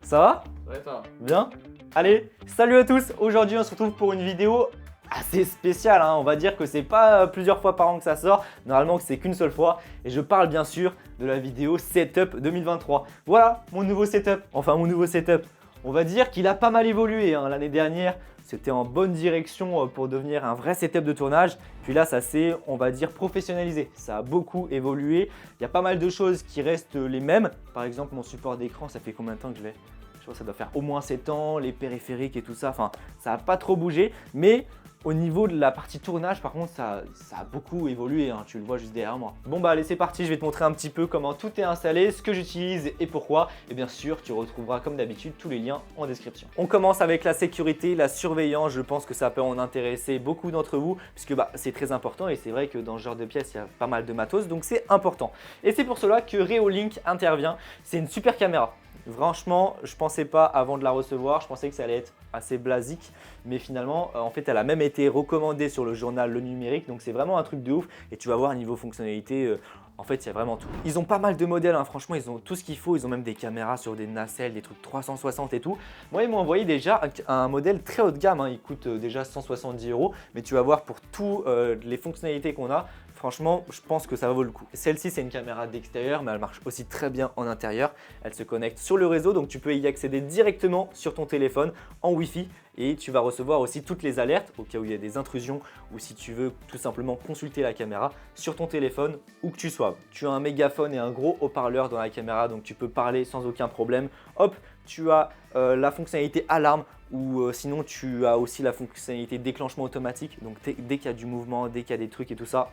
Ça va? Ouais, toi. Bien? Allez, salut à tous! Aujourd'hui on se retrouve pour une vidéo assez spéciale, hein. On va dire que c'est pas plusieurs fois par an que ça sort, normalement que c'est qu'une seule fois. Et je parle bien sûr de la vidéo Setup 2023. Voilà mon nouveau setup, On va dire qu'il a pas mal évolué, hein. L'année dernière, c'était en bonne direction pour devenir un vrai setup de tournage. Puis là, ça s'est, on va dire, professionnalisé. Ça a beaucoup évolué. Il y a pas mal de choses qui restent les mêmes. Par exemple, mon support d'écran, ça fait combien de temps que je l'ai? Je crois que ça doit faire au moins 7 ans, les périphériques et tout ça. Enfin, ça n'a pas trop bougé. Mais au niveau de la partie tournage, par contre, ça a beaucoup évolué, hein. Tu le vois juste derrière moi. Bon bah allez, c'est parti, je vais te montrer un petit peu comment tout est installé, ce que j'utilise et pourquoi. Et bien sûr, tu retrouveras comme d'habitude tous les liens en description. On commence avec la sécurité, la surveillance. Je pense que ça peut en intéresser beaucoup d'entre vous puisque c'est très important et c'est vrai que dans ce genre de pièces, il y a pas mal de matos, donc c'est important. Et c'est pour cela que Reolink intervient. C'est une super caméra. Franchement, je pensais pas avant de la recevoir, je pensais que ça allait être assez basique, mais finalement, en fait, elle a même été recommandée sur le journal Le Numérique, donc c'est vraiment un truc de ouf. Et tu vas voir niveau fonctionnalité, en fait, il y a vraiment tout. Ils ont pas mal de modèles, hein. Franchement, ils ont tout ce qu'il faut. Ils ont même des caméras sur des nacelles, des trucs 360 et tout. Moi, ils m'ont envoyé déjà un modèle très haut de gamme, hein. Il coûte déjà 170 €, mais tu vas voir pour toutes les fonctionnalités qu'on a. Franchement, je pense que ça vaut le coup. Celle-ci, c'est une caméra d'extérieur, mais elle marche aussi très bien en intérieur. Elle se connecte sur le réseau, donc tu peux y accéder directement sur ton téléphone en Wi-Fi. Et tu vas recevoir aussi toutes les alertes au cas où il y a des intrusions ou si tu veux tout simplement consulter la caméra sur ton téléphone où que tu sois. Tu as un mégaphone et un gros haut-parleur dans la caméra, donc tu peux parler sans aucun problème. Hop, tu as la fonctionnalité alarme ou sinon tu as aussi la fonctionnalité déclenchement automatique. Donc dès qu'il y a du mouvement, dès qu'il y a des trucs et tout ça,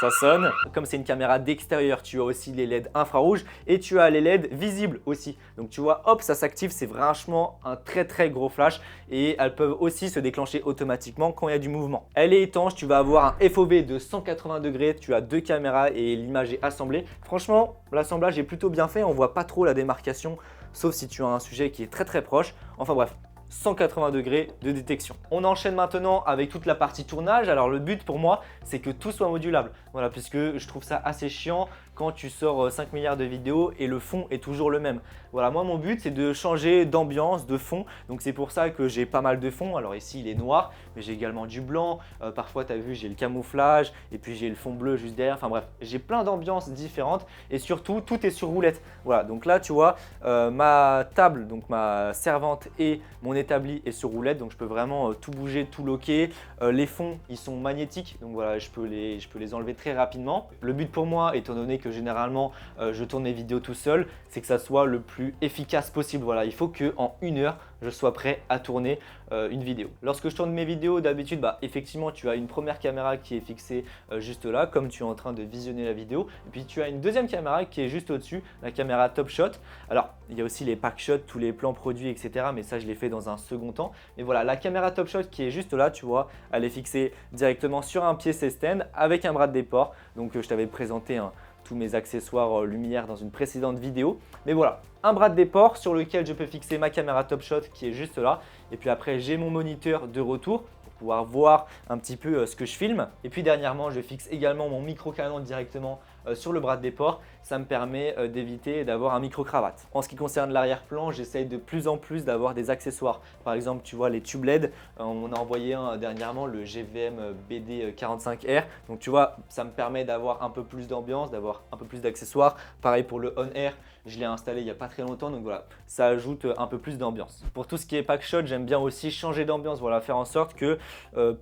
ça sonne. Comme c'est une caméra d'extérieur, tu as aussi les LED infrarouges et tu as les LED visibles aussi. Donc tu vois, hop, ça s'active, c'est franchement un très gros flash et elles peuvent aussi se déclencher automatiquement quand il y a du mouvement. Elle est étanche, tu vas avoir un FOV de 180 degrés, tu as deux caméras et l'image est assemblée. Franchement, l'assemblage est plutôt bien fait, on voit pas trop la démarcation, sauf si tu as un sujet qui est très proche. Enfin bref. 180 degrés de détection. On enchaîne maintenant avec toute la partie tournage. Alors le but pour moi, c'est que tout soit modulable. Voilà, puisque je trouve ça assez chiant quand tu sors 5 milliards de vidéos et le fond est toujours le même. Voilà, moi mon but c'est de changer d'ambiance, de fond. Donc c'est pour ça que j'ai pas mal de fonds. Alors ici il est noir, mais j'ai également du blanc. Parfois tu as vu, j'ai le camouflage et puis j'ai le fond bleu juste derrière. Enfin bref, j'ai plein d'ambiances différentes et surtout tout est sur roulette. Voilà, donc là tu vois, ma table, donc ma servante et mon établi est sur roulette, donc je peux vraiment tout bouger, tout loquer. Les fonds ils sont magnétiques, donc voilà, je peux les enlever très rapidement. Le but pour moi, étant donné que généralement je tourne mes vidéos tout seul, c'est que ça soit le plus efficace possible. Voilà, il faut qu'en 1 heure je sois prêt à tourner une vidéo. Lorsque je tourne mes vidéos, d'habitude, effectivement, tu as une première caméra qui est fixée juste là, comme tu es en train de visionner la vidéo. Et puis tu as une deuxième caméra qui est juste au-dessus, la caméra Top Shot. Alors, il y a aussi les pack shots, tous les plans produits, etc. Mais ça, je l'ai fait dans un second temps. Mais voilà, la caméra Top Shot qui est juste là, tu vois, elle est fixée directement sur un pied C-stand avec un bras de déport. Donc, je t'avais présenté tous mes accessoires lumière dans une précédente vidéo. Mais voilà, un bras de déport sur lequel je peux fixer ma caméra Top Shot qui est juste là. Et puis après, j'ai mon moniteur de retour pour pouvoir voir un petit peu ce que je filme. Et puis dernièrement, je fixe également mon micro-canon directement sur le bras de déport. Ça me permet d'éviter d'avoir un micro-cravate. En ce qui concerne l'arrière-plan, j'essaye de plus en plus d'avoir des accessoires. Par exemple, tu vois les tubes LED, on a envoyé un dernièrement, le GVM BD45R. Donc tu vois, ça me permet d'avoir un peu plus d'ambiance, d'avoir un peu plus d'accessoires. Pareil pour le On Air, je l'ai installé il n'y a pas très longtemps, donc voilà, ça ajoute un peu plus d'ambiance. Pour tout ce qui est pack shot, j'aime bien aussi changer d'ambiance, voilà, faire en sorte que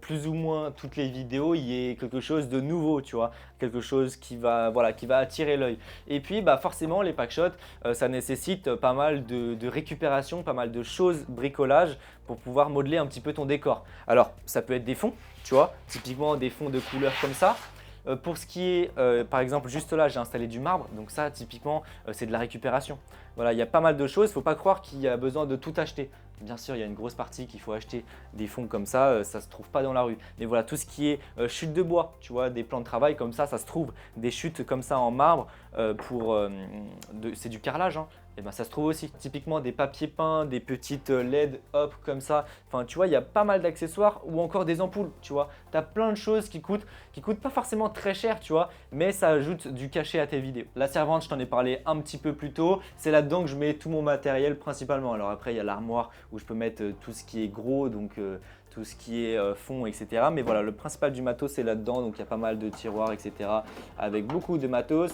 plus ou moins toutes les vidéos, il y ait quelque chose de nouveau, tu vois, quelque chose qui va attirer l'œil. Et puis forcément les pack shots, ça nécessite pas mal de récupération, pas mal de choses, bricolage pour pouvoir modeler un petit peu ton décor. Alors ça peut être des fonds, tu vois, typiquement des fonds de couleur comme ça. Pour ce qui est, par exemple, juste là, j'ai installé du marbre. Donc ça, typiquement, c'est de la récupération. Voilà, il y a pas mal de choses. Il ne faut pas croire qu'il y a besoin de tout acheter. Bien sûr, il y a une grosse partie qu'il faut acheter. Des fonds comme ça ne se trouve pas dans la rue. Mais voilà, tout ce qui est chute de bois, tu vois, des plans de travail comme ça se trouve. Des chutes comme ça en marbre, c'est du carrelage, hein. et ben ça se trouve aussi. Typiquement des papiers peints, des petites LED, hop, comme ça. Enfin, tu vois, il y a pas mal d'accessoires ou encore des ampoules, tu vois. Tu as plein de choses qui coûtent pas forcément très cher, tu vois, mais ça ajoute du cachet à tes vidéos. La servante, je t'en ai parlé un petit peu plus tôt. C'est là-dedans que je mets tout mon matériel principalement. Alors après, il y a l'armoire où je peux mettre tout ce qui est gros, donc tout ce qui est fond, etc. Mais voilà, le principal du matos, c'est là-dedans. Donc il y a pas mal de tiroirs, etc. avec beaucoup de matos.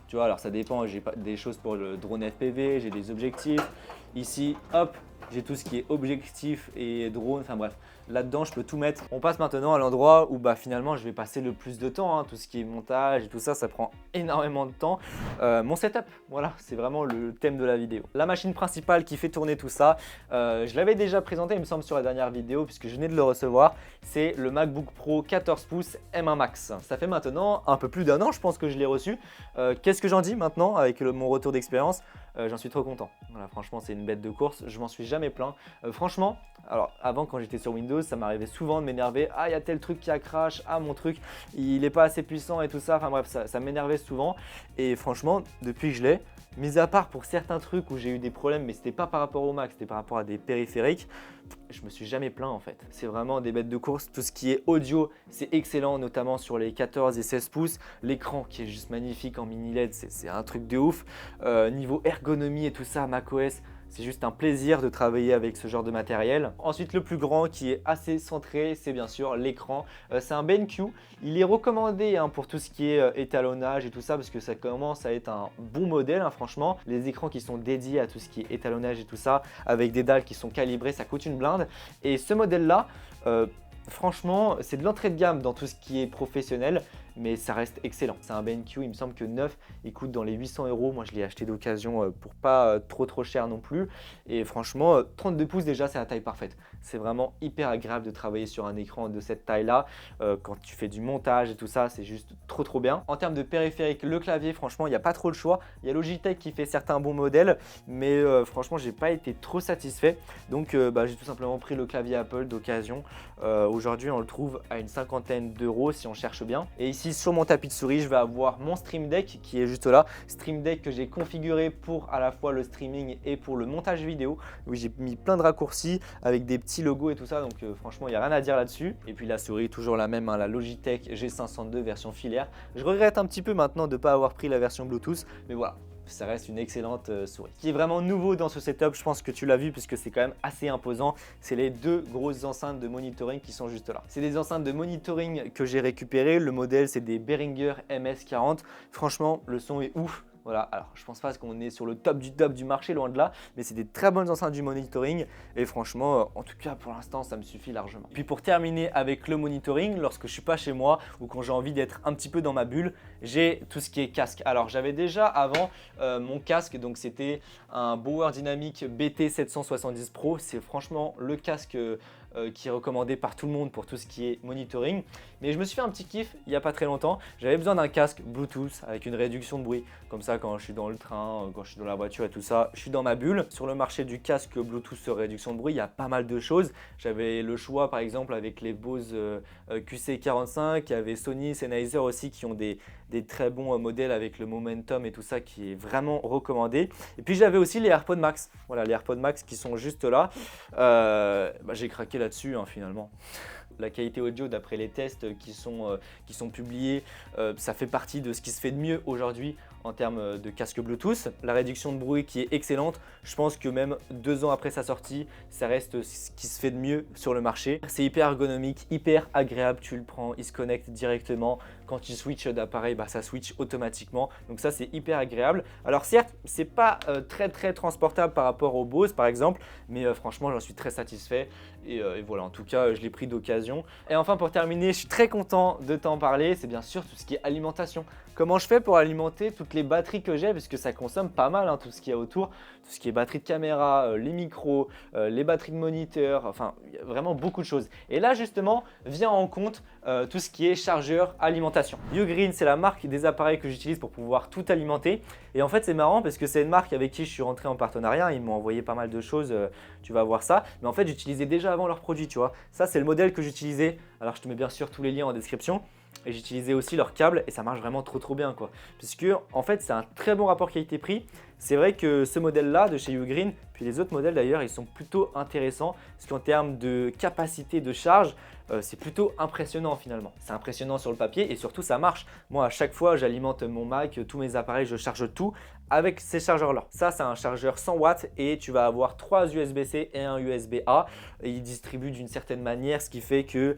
Tu vois, alors ça dépend, j'ai des choses pour le drone FPV, j'ai des objectifs. Ici, hop, j'ai tout ce qui est objectif et drone, enfin bref. Là-dedans, je peux tout mettre. On passe maintenant à l'endroit où finalement, je vais passer le plus de temps. Hein. Tout ce qui est montage et tout ça, ça prend énormément de temps. Mon setup, voilà, c'est vraiment le thème de la vidéo. La machine principale qui fait tourner tout ça, je l'avais déjà présenté, il me semble, sur la dernière vidéo, puisque je venais de le recevoir. C'est le MacBook Pro 14 pouces M1 Max. Ça fait maintenant un peu plus d'un an, je pense que je l'ai reçu. Qu'est-ce que j'en dis maintenant avec mon retour d'expérience? J'en suis trop content. Voilà, franchement, c'est une bête de course. Je m'en suis jamais plaint. Franchement, alors avant, quand j'étais sur Windows, ça m'arrivait souvent de m'énerver. Ah, il y a tel truc qui a crash. Ah, mon truc, il n'est pas assez puissant et tout ça. Enfin bref, ça m'énervait souvent. Et franchement, depuis que je l'ai, mis à part pour certains trucs où j'ai eu des problèmes, mais c'était pas par rapport au Mac, c'était par rapport à des périphériques, je me suis jamais plaint en fait. C'est vraiment des bêtes de course. Tout ce qui est audio, c'est excellent, notamment sur les 14 et 16 pouces. L'écran qui est juste magnifique en mini LED, c'est un truc de ouf. Niveau ergonomie et tout ça, macOS, c'est juste un plaisir de travailler avec ce genre de matériel. Ensuite, le plus grand qui est assez centré, c'est bien sûr l'écran. C'est un BenQ. Il est recommandé pour tout ce qui est étalonnage et tout ça parce que ça commence à être un bon modèle, franchement. Les écrans qui sont dédiés à tout ce qui est étalonnage et tout ça, avec des dalles qui sont calibrées, ça coûte une blinde. Et ce modèle-là, franchement, c'est de l'entrée de gamme dans tout ce qui est professionnel, mais ça reste excellent. C'est un BenQ, il me semble que neuf, il coûte dans les 800 €. Moi, je l'ai acheté d'occasion pour pas trop cher non plus. Et franchement, 32 pouces déjà, c'est la taille parfaite. C'est vraiment hyper agréable de travailler sur un écran de cette taille-là. Quand tu fais du montage et tout ça, c'est juste trop bien. En termes de périphérique, le clavier, franchement, il n'y a pas trop le choix. Il y a Logitech qui fait certains bons modèles, mais franchement, j'ai pas été trop satisfait. Donc, j'ai tout simplement pris le clavier Apple d'occasion. Aujourd'hui, on le trouve à une cinquantaine d'euros si on cherche bien. Et ici, sur mon tapis de souris, je vais avoir mon Stream Deck qui est juste là. Stream Deck que j'ai configuré pour à la fois le streaming et pour le montage vidéo. Oui, j'ai mis plein de raccourcis avec des petits logos et tout ça. Donc franchement, il n'y a rien à dire là-dessus. Et puis la souris, toujours la même, la Logitech G502 version filaire. Je regrette un petit peu maintenant de ne pas avoir pris la version Bluetooth. Mais voilà. Ça reste une excellente souris. Ce qui est vraiment nouveau dans ce setup, je pense que tu l'as vu puisque c'est quand même assez imposant, c'est les deux grosses enceintes de monitoring qui sont juste là. C'est des enceintes de monitoring que j'ai récupérées. Le modèle, c'est des Behringer MS40. Franchement, le son est ouf. Voilà, alors je pense pas qu'on est sur le top du marché, loin de là, mais c'est des très bonnes enceintes du monitoring et franchement, en tout cas pour l'instant, ça me suffit largement. Puis pour terminer avec le monitoring, lorsque je suis pas chez moi ou quand j'ai envie d'être un petit peu dans ma bulle, j'ai tout ce qui est casque. Alors j'avais déjà avant mon casque, donc c'était un Bauer Dynamic BT770 Pro, c'est franchement le casque qui est recommandé par tout le monde pour tout ce qui est monitoring. Mais je me suis fait un petit kiff il n'y a pas très longtemps. J'avais besoin d'un casque Bluetooth avec une réduction de bruit. Comme ça, quand je suis dans le train, quand je suis dans la voiture et tout ça, je suis dans ma bulle. Sur le marché du casque Bluetooth réduction de bruit, il y a pas mal de choses. J'avais le choix par exemple avec les Bose QC45, il y avait Sony, Sennheiser aussi qui ont des très bons modèles avec le Momentum et tout ça qui est vraiment recommandé. Et puis j'avais aussi les AirPods Max. Voilà, les AirPods Max qui sont juste là. J'ai craqué là-dessus finalement. La qualité audio d'après les tests qui sont publiés, ça fait partie de ce qui se fait de mieux aujourd'hui en termes de casque Bluetooth. La réduction de bruit qui est excellente. Je pense que même 2 ans après sa sortie, ça reste ce qui se fait de mieux sur le marché. C'est hyper ergonomique, hyper agréable. Tu le prends, il se connecte directement. Quand tu switches d'appareil, ça switch automatiquement. Donc ça, c'est hyper agréable. Alors certes, c'est pas très transportable par rapport au Bose par exemple, mais franchement, j'en suis très satisfait. Et voilà, en tout cas, je l'ai pris d'occasion. Et enfin, pour terminer, je suis très content de t'en parler. C'est bien sûr tout ce qui est alimentation. Comment je fais pour alimenter toutes les batteries que j'ai, parce que ça consomme pas mal tout ce qu'il y a autour, tout ce qui est batterie de caméra, les micros, les batteries de moniteur, enfin il y a vraiment beaucoup de choses. Et là justement vient en compte tout ce qui est chargeur alimentation. Ugreen, c'est la marque des appareils que j'utilise pour pouvoir tout alimenter. Et en fait c'est marrant parce que c'est une marque avec qui je suis rentré en partenariat, ils m'ont envoyé pas mal de choses, tu vas voir ça. Mais en fait j'utilisais déjà avant leurs produits, tu vois. Ça c'est le modèle que j'utilisais, alors je te mets bien sûr tous les liens en description. et j'utilisais aussi leur câble et ça marche vraiment trop bien quoi. Puisque en fait c'est un très bon rapport qualité-prix. C'est vrai que ce modèle-là de chez Ugreen, puis les autres modèles d'ailleurs, ils sont plutôt intéressants parce qu'en termes de capacité de charge, c'est plutôt impressionnant finalement. C'est impressionnant sur le papier et surtout ça marche. Moi à chaque fois j'alimente mon Mac, tous mes appareils, je charge tout avec ces chargeurs-là. Ça c'est un chargeur 100 watts et tu vas avoir 3 USB-C et un USB-A. Il distribue d'une certaine manière, ce qui fait que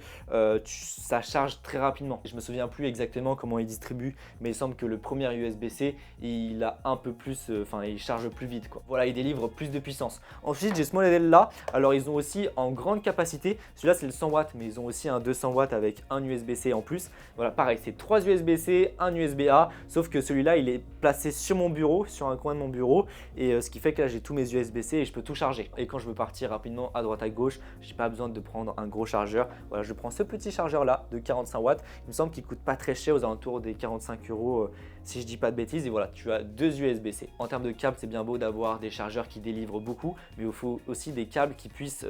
ça charge très rapidement. Je me souviens plus exactement comment il distribue, mais il semble que le premier USB-C, il a un peu plus, il charge plus vite quoi. Voilà, il délivre plus de puissance. Ensuite, j'ai ce modèle-là. Alors, ils ont aussi en grande capacité. Celui-là, c'est le 100 watts, mais ils ont aussi un 200 watts avec un USB-C en plus. Voilà, pareil, c'est 3 USB-C, un USB-A, sauf que celui-là, il est placé sur mon bureau, sur un coin de mon bureau, et ce qui fait que là, j'ai tous mes USB-C et je peux tout charger. Et quand je veux partir rapidement à droite à gauche, j'ai pas besoin de prendre un gros chargeur. Voilà, je prends ce petit chargeur-là de 45 watts. Il me semble qu'il coûte pas très cher, aux alentours des 45 €, si je dis pas de bêtises. Et voilà, tu as 2 USB-C. En termes de câbles, c'est bien beau d'avoir des chargeurs qui délivrent beaucoup, mais il faut aussi des câbles qui puissent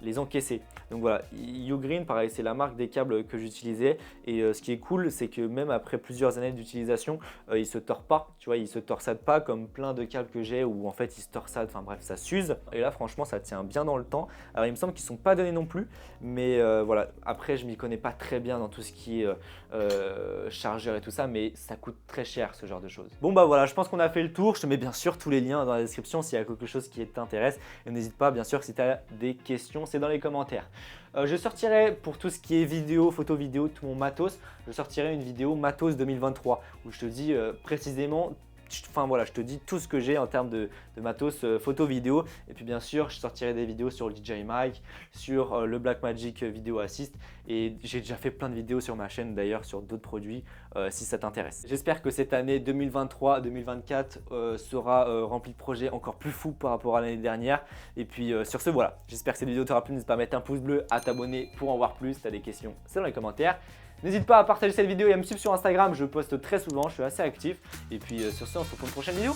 les encaisser. Donc voilà, Ugreen, pareil, c'est la marque des câbles que j'utilisais. Et ce qui est cool, c'est que même après plusieurs années d'utilisation, il se tord pas. Tu vois, il se torsade pas comme plein de câbles que j'ai où en fait il se torsade. Enfin bref, ça s'use. Et là, franchement, ça tient bien dans le temps. Alors, il me semble qu'ils sont pas donnés non plus, mais voilà. Après, je m'y connais pas très bien dans tout ce qui est chargeur et tout ça, mais ça coûte très cher ce genre de choses. Bon bah voilà, je pense qu'on a fait le tour. Je te mets bien sûr tous les liens dans la description s'il y a quelque chose qui t'intéresse. Et n'hésite pas, bien sûr, si tu as des questions, c'est dans les commentaires. Je sortirai pour tout ce qui est vidéo, photo vidéo, tout mon matos, je sortirai une vidéo matos 2023 où je te dis précisément, je te dis tout ce que j'ai en termes de matos photo vidéo. Et puis bien sûr, je sortirai des vidéos sur le DJI Mic, sur le Blackmagic Video Assist. Et j'ai déjà fait plein de vidéos sur ma chaîne d'ailleurs sur d'autres produits si ça t'intéresse. J'espère que cette année 2023-2024 sera remplie de projets encore plus fous par rapport à l'année dernière. Et puis sur ce, voilà, j'espère que cette vidéo t'aura plu. N'hésite pas à mettre un pouce bleu, à t'abonner pour en voir plus. Si tu as des questions, c'est dans les commentaires. N'hésite pas à partager cette vidéo et à me suivre sur Instagram, je poste très souvent, je suis assez actif. Et puis sur ce, on se retrouve pour une prochaine vidéo.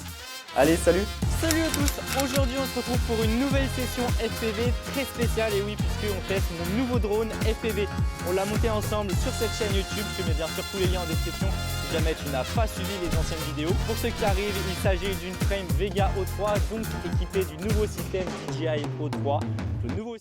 Allez, salut! Salut à tous! Aujourd'hui, on se retrouve pour une nouvelle session FPV très spéciale. Et oui, puisqu'on teste mon nouveau drone FPV. On l'a monté ensemble sur cette chaîne YouTube. Je te mets bien sûr tous les liens en description si jamais tu n'as pas suivi les anciennes vidéos. Pour ceux qui arrivent, il s'agit d'une frame Vega O3, donc équipée du nouveau système DJI O3. Le nouveau